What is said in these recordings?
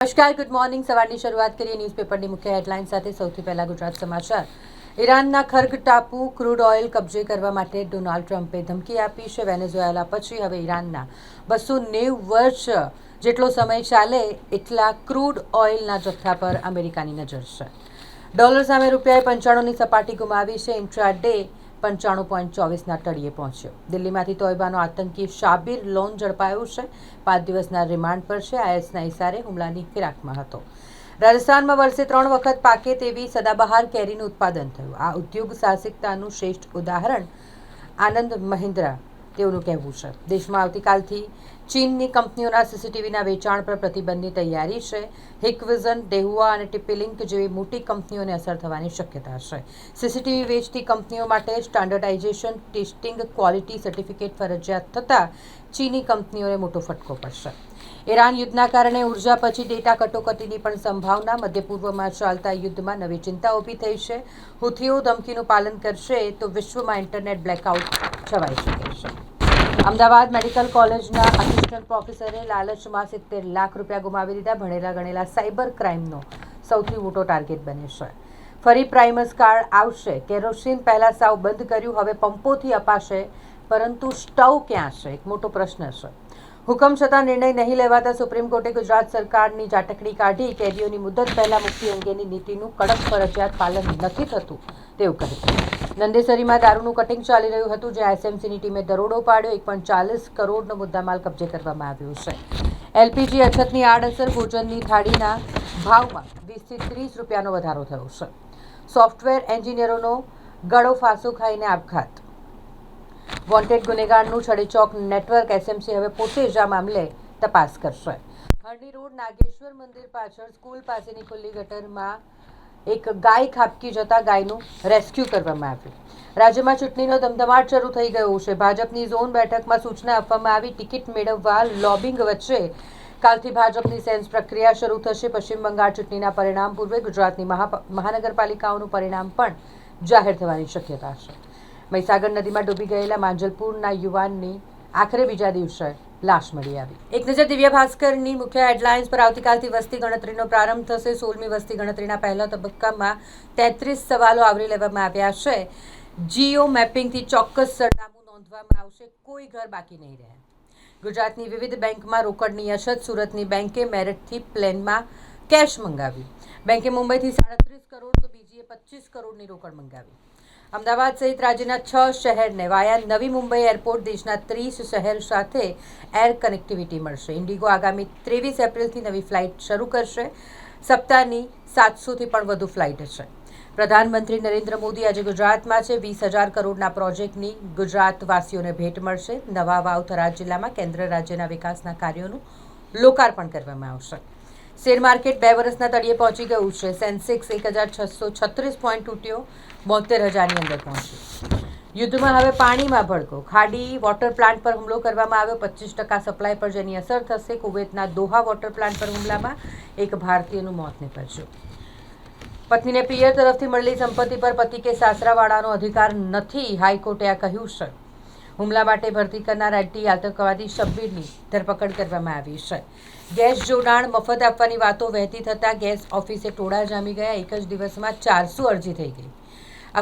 નમસ્કાર, good morning. સવારની શરૂઆત કરીએ ન્યૂઝપેપરની મુખ્ય હેડલાઇન સાથે. સૌથી પહેલા ગુજરાત સમાચાર. ઈરાનના ખર્ગ ટાપુ ક્રૂડ ઓઇલ કબજે કરવા માટે ડોનાલ્ડ ટ્રમ્પે ધમકી આપી છે. વેનેઝુએલા પછી હવે ઈરાનના 290 વર્ષ જેટલો સમય ચાલે એટલા ક્રૂડ ઓઇલના જથ્થા પર અમેરિકાની નજર છે. ડોલર સામે રૂપિયાએ 95ની સપાટી ગુમાવી છે. ઇન્ટ્રા ડે 95.24ના તળિયે પહોંચ્યો. દિલ્હીમાંથી તોયબાનો આતંકી શાબિર લોન ઝડપાયો છે. 5 દિવસના રિમાન્ડ પર છે. આઈએસના ઇશારે હુમલાની ફિરાકમાં હતો. રાજસ્થાનમાં વર્ષે 3 વખત પાકે તેવી સદાબહાર કેરીનું ઉત્પાદન થયું. આ ઉદ્યોગ સાહસિકતાનું શ્રેષ્ઠ ઉદાહરણ આનંદ મહિન્દ્રા તેઓનું કહેવું છે. દેશમાં આવતીકાલથી ચીનની કંપનીઓના સીસીટીવીના વેચાણ પર પ્રતિબંધની તૈયારી છે. હિકવિઝન, ડેહુઆ અને ટીપી-લિંક જેવી મોટી કંપનીઓને અસર થવાની શક્યતા છે. સીસીટીવી વેચતી કંપનીઓ માટે સ્ટાન્ડર્ડાઇઝેશન, ટેસ્ટિંગ, ક્વોલિટી સર્ટિફિકેટ ફરજિયાત થતાં ચીની કંપનીઓને મોટો ફટકો પડશે. ઈરાન યુદ્ધના કારણે ઉર્જા પછી ડેટા કટોકટીની પણ સંભાવના. મધ્ય પૂર્વમાં ચાલતા યુદ્ધમાં નવી ચિંતા ઊભી થઈ છે. હુથીઓ ધમકીનું પાલન કરશે તો વિશ્વમાં ઇન્ટરનેટ બ્લેકઆઉટ છવાઈ શકે છે. અમદાવાદ મેડિકલ કોલેજના આસિસ્ટન્ટ પ્રોફેસરે લાલચમાં 70 લાખ રૂપિયા ગુમાવી દીધા. ભણેલા ગણેલા સાયબર ક્રાઇમનો સૌથી મોટો ટાર્ગેટ બને છે. ફરી પ્રાઇમસ કાર્ડ આવશે. કેરોસીન પહેલાં સાવ બંધ કર્યું, હવે પંપોથી અપાશે, પરંતુ સ્ટવ ક્યાં છે? એક મોટો પ્રશ્ન છે. હુકમ છતાં નિર્ણય નહીં લેવાતા સુપ્રીમ કોર્ટે ગુજરાત સરકારની ઝાટકડી કાઢી. કેદીઓની મુદત પહેલા મુક્તિ અંગેની નીતિનું કડક ફરજિયાત પાલન નથી થતું તેવું કહ્યું. નંદેસરીમાં દારૂનું કટિંગ ચાલી રહ્યું હતું, જ્યાં એસએમસીની ટીમે દરોડો પાડ્યો. 1.40 કરોડનો મુદ્દામાલ કબજે કરવામાં આવ્યો છે. એલપીજી અછતની આડઅસર. ભોજનની થાળીના ભાવમાં 20થી 30 રૂપિયાનો વધારો થયો છે. સોફ્ટવેર એન્જિનિયરોનો ગળો ફાંસો ખાઈને આપઘાત. વોન્ટેડ ગુનેગારનું છડેચોક નેટવર્ક. એસએમસી હવે પોતે જ આ મામલે તપાસ કરશે. હરણી રોડ નાગેશ્વર મંદિર પાછળ સ્કૂલ પાસેની ખુલ્લી ગટરમાં એક ગાય ખાબકી જતા ગાયનું રેસ્ક્યુ કરવામાં આવ્યું. રાજ્યમાં ચૂંટણીનો ધમધમાટ શરૂ થઈ ગયો છે. ભાજપની ઝોન બેઠકમાં સૂચના આપવામાં આવી. ટિકિટ મેળવવા લોબિંગ વચ્ચે કાલથી ભાજપની સેન્સ પ્રક્રિયા શરૂ થશે. પશ્ચિમ બંગાળ ચૂંટણીના પરિણામ પૂર્વે ગુજરાતની મહાનગરપાલિકાઓનું પરિણામ પણ જાહેર થવાની શક્યતા છે. મહીસાગર નદીમાં ડૂબી ગયેલા માંજલપુરના યુવાનની આખરે બીજા દિવસે લાશ મળી આવી. એક નજર દિવ્ય ભાસ્કરની મુખ્ય હેડલાઇન્સ પર. આવતીકાલથી વસ્તી ગણતરીનો પ્રારંભ થશે. 16મી વસ્તી ગણતરીના પહેલા તબક્કામાં 33 સવાલો આવરી લેવામાં આવ્યા છે. જીઓ મેપિંગથી ચોક્કસ સરનામું નોંધવામાં આવશે. કોઈ ઘર બાકી નહીં રહે. ગુજરાતની વિવિધ બેંકમાં રોકડની અછત. સુરતની બેંકે મેરઠથી પ્લેનમાં કેશ મંગાવ્યું. બેંકે મુંબઈથી 37 કરોડ તો બીજીએ 25 કરોડની રોકડ મંગાવી. અમદાવાદ સહિત રાજ્યના 6 શહેરને વાયા નવી મુંબઈ એરપોર્ટ દેશના 30 શહેર સાથે એર કનેક્ટિવિટી મળશે. ઇન્ડિગો આગામી 23 એપ્રિલથી નવી ફ્લાઇટ શરૂ કરશે. સપ્તાહની 700થી પણ વધુ ફ્લાઇટ છે. પ્રધાનમંત્રી નરેન્દ્ર મોદી આજે ગુજરાતમાં છે. 20,000 કરોડના પ્રોજેક્ટની ગુજરાતવાસીઓને ભેટ મળશે. નવા વાવ થરાદ જિલ્લામાં કેન્દ્ર રાજ્યના વિકાસના કાર્યોનું લોકાર્પણ કરવામાં આવશે. શેર માર્કેટ 2 વર્ષના તળિયે પહોંચી ગયું છે. સેન્સેક્સ 1,636 પોઈન્ટ તૂટ્યો, 72,000ની અંદર પહોંચ્યું. યુદ્ધમાં હવે પાણીમાં ભડકો. ખાડી વોટર પ્લાન્ટ પર હુમલો કરવામાં આવ્યો. 25% સપ્લાય પર જેની અસર થશે. કુવૈતના દોહા વોટર પ્લાન્ટ પર હુમલામાં એક ભારતીયનું મોત નીપજ્યું. પત્નીને પિયર તરફથી મળેલી સંપત્તિ પર પતિ કે સાસરાવાળાનો અધિકાર નથી, હાઈકોર્ટે આ કહ્યું છે. હુમલા માટે ભરતી કરનાર આઈટી આતંકવાદી શબ્બીરની ધરપકડ કરવામાં આવી છે. ગેસ જોડાણ મફત આપવાની વાતો વહેતી થતાં ગેસ ઓફિસે ટોળા જામી ગયા. એક જ દિવસમાં 400 અરજી થઈ ગઈ.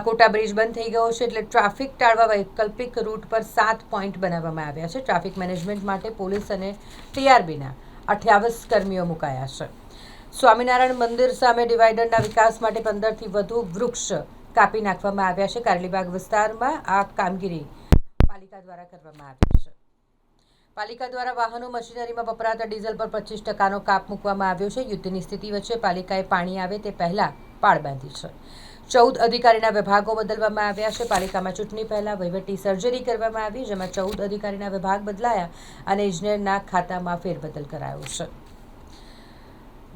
અકોટા બ્રિજ બંધ થઈ ગયો છે, એટલે ટ્રાફિક ટાળવા વૈકલ્પિક રૂટ પર 7 પોઈન્ટ બનાવવામાં આવ્યા છે. ટ્રાફિક મેનેજમેન્ટ માટે પોલીસ અને ટીઆરબીના 28 કર્મીઓ મુકાયા છે. સ્વામિનારાયણ મંદિર સામે ડિવાઈડરના વિકાસ માટે 15થી વધુ વૃક્ષ કાપી નાખવામાં આવ્યા છે. કારલીબાગ વિસ્તારમાં આ કામગીરી પાલિકા દ્વારા કરવામાં આવી છે. પાલિકા દ્વારા વાહનો મશીનરીમાં વપરાતા ડીઝલ પર 25%નો કાપ મૂકવામાં આવ્યો છે. યુદ્ધની સ્થિતિ વચ્ચે પાલિકાએ પાણી આવે તે પહેલાં પાળ બાંધી છે. 14 અધિકારીના વિભાગો બદલવામાં આવ્યા છે. પાલિકામાં ચૂંટણી પહેલાં વહીવટી સર્જરી કરવામાં આવી, જેમાં 14 અધિકારીના વિભાગ બદલાયા અને ઇજનેરના ખાતામાં ફેરબદલ કરાયો છે.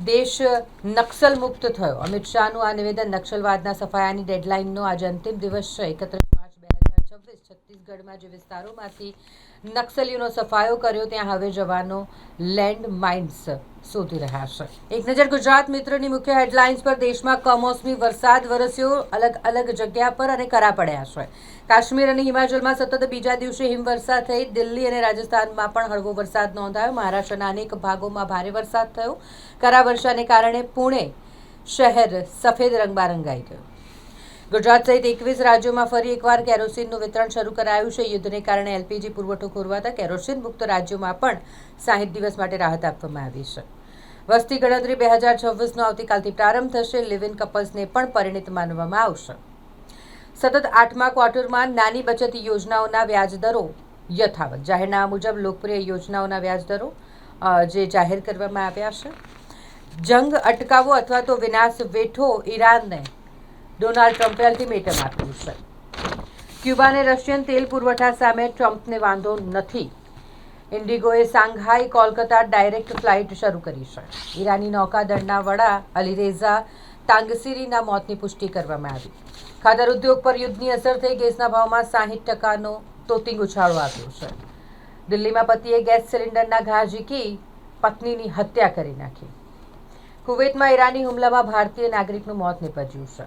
દેશ નક્સલ મુક્ત થયો. અમિત શાહનું આ નિવેદન. નક્સલવાદના સફાયાની ડેડલાઇનનો આજે અંતિમ દિવસ છે. 31 માર્ચ 2014 2026 છત્તીસગઢમાં જે વિસ્તારોમાંથી નક્સલીઓનો સફાયો કર્યો ત્યાં હવે જવાનો લેન્ડ માઇન્સ શોધી રહ્યા છે. એક નજર ગુજરાત મિત્રની મુખ્ય હેડલાઇન્સ પર. દેશમાં કમોસમી વરસાદ વરસ્યો, અલગ અલગ જગ્યા પર અને કરા પડ્યા છે. કાશ્મીર અને હિમાચલમાં સતત બીજા દિવસે હિમવર્ષા થઈ. દિલ્હી અને રાજસ્થાનમાં પણ હળવો વરસાદ નોંધાયો. મહારાષ્ટ્રના અનેક ભાગોમાં ભારે વરસાદ થયો. કરા વર્ષાને કારણે પુણે શહેર સફેદ રંગમાં રંગાઈ ગયું. ગુજરાત સહિત 21 રાજ્યોમાં ફરી એકવાર કેરોસીનનું વિતરણ શરૂ કરાયું છે. યુદ્ધને કારણે એલપીજી પુરવઠો ખોરવાતા કેરોસીન મુક્ત રાજ્યોમાં પણ 60 દિવસ માટે રાહત આપવામાં આવી છે. વસ્તી ગણતરી 2026નો આવતીકાલથી પ્રારંભ થશે. લિવ ઇન કપલ્સને પણ પરિણીત માનવામાં આવશે. સતત 8મા ક્વાર્ટરમાં નાની બચત યોજનાઓના વ્યાજદરો યથાવત. જાહેરનામા મુજબ લોકપ્રિય યોજનાઓના વ્યાજદરો જે જાહેર કરવામાં આવ્યા છે. જંગ અટકાવો અથવા તો વિનાશ વેઠો, ઈરાનને ડોનાલ્ડ ટ્રમ્પે અલ્ટિમેટમ આપ્યું છે. ક્યુબા અને રશિયન તેલ પુરવઠા સામે ટ્રમ્પને વાંધો નથી. ઇન્ડિગોએ સાંઘાઈ કોલકાતા ડાયરેક્ટ ફ્લાઇટ શરૂ કરી છે. ઈરાની નૌકાદળના વડા અલીરેઝા તાંગસીરીના મોતની પુષ્ટિ કરવામાં આવી. ખાતર ઉદ્યોગ પર યુદ્ધની અસર થઈ. ગેસના ભાવમાં 60% તોતિંગ ઉછાળો આવ્યો છે. દિલ્હીમાં પતિએ ગેસ સિલિન્ડરના ઘા ઝીકી પત્નીની હત્યા કરી નાખી. કુવૈતમાં ઈરાની હુમલામાં ભારતીય નાગરિકનું મોત નીપજ્યું છે.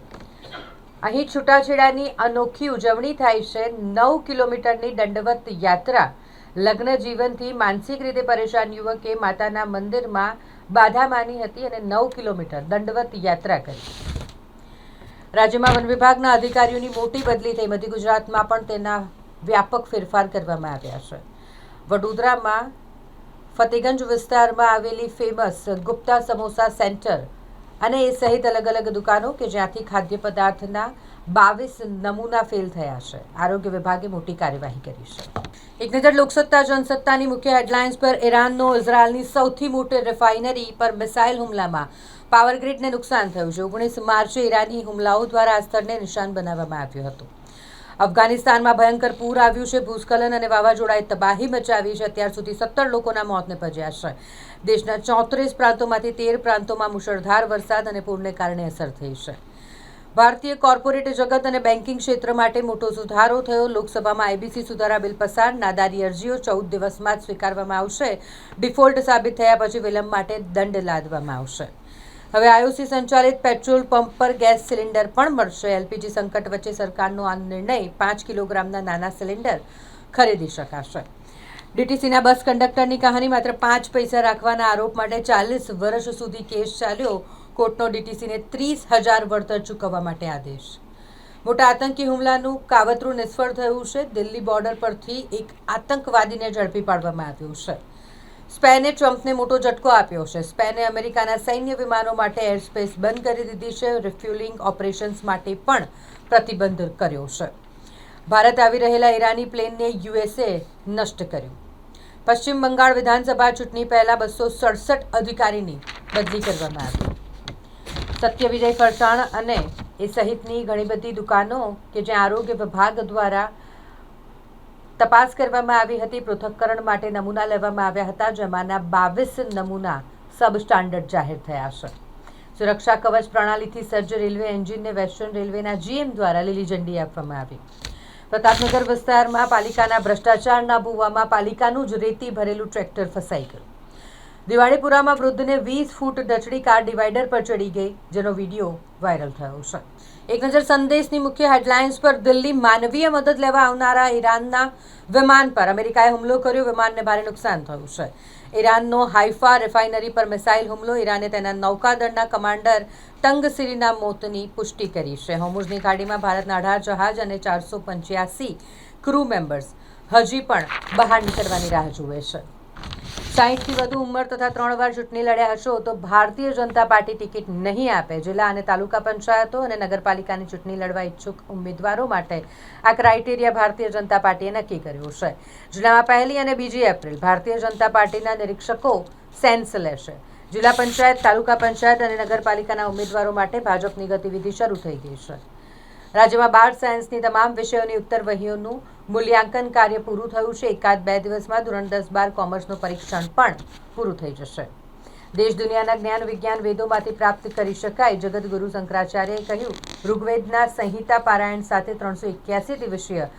અહીં છૂટાછેડાની અનોખી ઉજવણી થાય છે. 9 કિલોમીટરની દંડવત યાત્રા. લગ્ન જીવનથી માનસિક રીતે પરેશાન યુવકે માતાના મંદિરમાં બાધા માની હતી અને 9 કિલોમીટર દંડવત યાત્રા કરી. રાજ્યમાં વન વિભાગના અધિકારીઓની મોટી બદલી થઈ. મધ્ય ગુજરાતમાં પણ તેના વ્યાપક ફેરફાર કરવામાં આવ્યા છે. વડોદરામાં ફતેગંજ વિસ્તારમાં આવેલી ફેમસ ગુપ્તા સમોસા સેન્ટર અને એ સહિત અલગ અલગ દુકાનો કે જ્યાંથી ખાદ્ય પદાર્થના 22 નમૂના ફેલ થયા છે. આરોગ્ય વિભાગે મોટી કાર્યવાહી કરી છે. એક નજર લોકસત્તા જનસત્તાની મુખ્ય હેડલાઇન્સ પર. ઈરાનનો ઇઝરાયલની સૌથી મોટી રિફાઇનરી પર મિસાઇલ હુમલામાં પાવર ગ્રીડને નુકસાન થયું છે. 19 માર્ચે ઈરાની હુમલાઓ દ્વારા આ સ્થળને નિશાન બનાવવામાં આવ્યું હતું. અફઘાનિસ્તાનમાં ભયંકર પૂર આવ્યું છે. ભૂસ્ખલન અને વાવાઝોડાએ તબાહી મચાવી છે. અત્યાર સુધી 17 લોકોના મોત નીપજ્યા છે. દેશના 34 પ્રાંતોમાંથી 13 પ્રાંતોમાં મુશળધાર વરસાદ અને પૂરને કારણે અસર થઈ છે. ભારતીય કોર્પોરેટ જગત અને બેન્કિંગ ક્ષેત્ર માટે મોટો સુધારો થયો. લોકસભામાં આઈબીસી સુધારા બિલ પસાર. નાદારી અરજીઓ 14 દિવસમાં જ સ્વીકારવામાં આવશે. ડિફોલ્ટ સાબિત થયા પછી વિલંબ માટે દંડ લાદવામાં આવશે. હવે આઈઓસી સંચાલિત પેટ્રોલ પંપ પર ગેસ સિલિન્ડર પણ મળશે. એલપીજી સંકટ વચ્ચે સરકારનો આ નિર્ણય. 5 કિલોગ્રામના નાના સિલિન્ડર ખરીદી શકાશે. ડીટીસીના બસ કંડક્ટરની કહાની. માત્ર 5 પૈસા રાખવાના આરોપ માટે 40 વર્ષ સુધી કેસ ચાલ્યો. કોર્ટનો ડીટીસીને 30,000 વળતર ચૂકવવા માટે આદેશ. મોટા આતંકી હુમલાનું કાવતરું નિષ્ફળ થયું છે. દિલ્હી બોર્ડર પરથી એક આતંકવાદીને ઝડપી પાડવામાં આવ્યો છે. સ્પેને ટ્રમ્પને મોટો ઝટકો આપ્યો છે. સ્પેને અમેરિકાના સૈન્ય વિમાનો માટે એરસ્પેસ બંધ કરી દીધી છે. રિફ્યુલિંગ ઓપરેશન્સ માટે પણ પ્રતિબંધ કર્યો છે. ભારત આવી રહેલા ઈરાની પ્લેનને યુએસએ નષ્ટ કર્યું. પશ્ચિમ બંગાળ વિધાનસભા ચૂંટણી પહેલા 267 અધિકારીની બદલી કરવામાં આવી. સત્ય વિજય ફરસાણ અને એ સહિતની ઘણી બધી દુકાનો કે જ્યાં આરોગ્ય વિભાગ દ્વારા તપાસ કરવામાં આવી હતી. પૃથક્કરણ માટે નમૂના લેવામાં આવ્યા હતા, જેમાંના 22 નમૂના સબ સ્ટાન્ડર્ડ જાહેર થયા છે. સુરક્ષા કવચ પ્રણાલીથી સજ્જ રેલવે એન્જિનને વેસ્ટર્ન રેલવેના જીએમ દ્વારા લીલી ઝંડી આપવામાં આવી. પ્રતાપનગર વિસ્તારમાં પાલિકાના ભ્રષ્ટાચારના ભૂવામાં પાલિકાનું જ રેતી ભરેલું ટ્રેક્ટર ફસાઈ ગયું. દિવાળીપુરામાં વૃદ્ધને 20 ફૂટ ડચડી કાર ડિવાઈડર પર ચડી ગઈ, જેનો વિડીયો વાયરલ થયો છે. એક નજર સંદેશની મુખ્ય હેડલાઇન્સ પર. દિલ્હી માનવીય મદદ લેવા આવનારા ઈરાનના વિમાન પર અમેરિકાએ હુમલો કર્યો. વિમાનને ભારે નુકસાન થયું છે. ઈરાનનો હાઇફા રિફાઇનરી પર મિસાઇલ હુમલો. ઈરાને તેના નૌકાદળના કમાન્ડર તંગસીરીના મોતની પુષ્ટિ કરી છે. હોર્મુઝની ખાડીમાં ભારતના 18 જહાજ અને 485 ક્રૂ મેમ્બર્સ હજી પણ બહાર નીકળવાની રાહ જુએ છે. 60થી વધુ ઉંમર તથા 3 વાર ચૂંટણી લડ્યા હશો તો ભારતીય જનતા પાર્ટી ટિકિટ નહીં આપે. જિલ્લા અને તાલુકા પંચાયતો અને નગરપાલિકાની ચૂંટણી લડવા ઈચ્છુક ઉમેદવારો માટે આ ક્રાઇટેરિયા ભારતીય જનતા પાર્ટીએ નક્કી કર્યો છે. જિલ્લામાં 1 અને 2 એપ્રિલ ભારતીય જનતા પાર્ટીના નિરીક્ષકો સેન્સ લેશે. જિલ્લા પંચાયત, તાલુકા પંચાયત અને નગરપાલિકાના ઉમેદવારો માટે ભાજપની ગતિવિધિ શરૂ થઈ ગઈ છે. રાજ્યમાં 12 સાયન્સની તમામ વિષયોની ઉત્તરવહીઓનું મૂલ્યાંકન કાર્ય પૂરું થયું છે. 1-2 દિવસમાં ધોરણ 10-12 કોમર્સનું પરીક્ષણ પણ પૂરું થઈ જશે. દેશ દુનિયાના જ્ઞાન વિજ્ઞાન વેદોમાંથી પ્રાપ્ત કરી શકાય. જગતગુરુ શંકરાચાર્યએ કહ્યું, ઋગ્વેદના સંહિતા પારાયણ સાથે 381 દિવસીય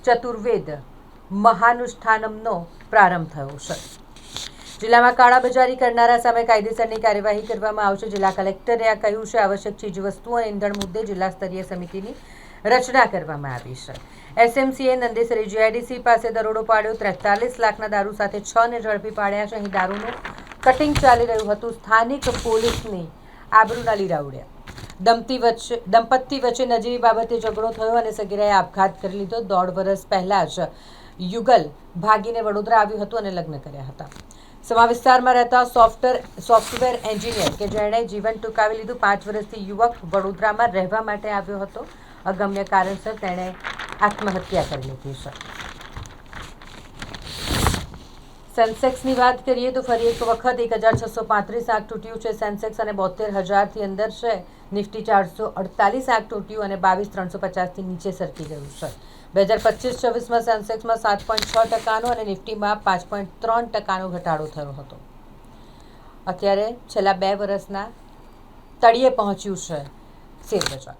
ચતુર્વેદ મહાનુષ્ઠાનમનો પ્રારંભ થયો છે. જિલ્લામાં કાળાબજારી કરનારા સામે કાયદેસરની કાર્યવાહી કરવામાં આવશે. જિલ્લા કલેક્ટરે આ કહ્યું છે. આવશ્યક ચીજવસ્તુઓ અને ઈંધણ મુદ્દે જિલ્લા સ્તરીય સમિતિની રચના કરવામાં આવી છે. એસએમસીએ નંદેસરી જીઆઈડીસી પાસે દરોડો પાડ્યો. 43 લાખના દારૂ સાથે 6 ને ઝડપી પાડ્યા છે. અહીં દારૂનું કટિંગ ચાલી રહ્યું હતું. સ્થાનિક પોલીસની આબરૂના લીરા ઉડ્યા. દંપતી વચ્ચે નજીવી બાબતે ઝઘડો થયો અને સગીરાએ આપઘાત કરી લીધો. 1.5 વર્ષ પહેલા જ યુગલ ભાગીને વડોદરા આવ્યું હતું અને લગ્ન કર્યા હતા. સમા વિસ્તારમાં રહેતા સોફ્ટવેર એન્જિનિયર કે જેણે જીવન ટૂંકાવી લીધું. 5 વર્ષથી યુવક વડોદરામાં રહેવા માટે આવ્યો હતો. અગમ્ય કારણસર તેણે આત્મહત્યા કરી લીધી છે. સેન્સેક્સની વાત કરીએ તો ફરી એક વખત 1635 આંક તૂટ્યું છે. સેન્સેક્સ અને 72,000થી અંદર છે. નિફ્ટી 448 આંક તૂટ્યું અને 22,350થી નીચે સરકી ગયું છે. 2025-26માં સેન્સેક્સમાં 7.6% અને નિફ્ટીમાં 5.3% ઘટાડો થયો હતો. અત્યારે છેલ્લા 2 વર્ષના તળિયે પહોંચ્યું છે શેર બજાર.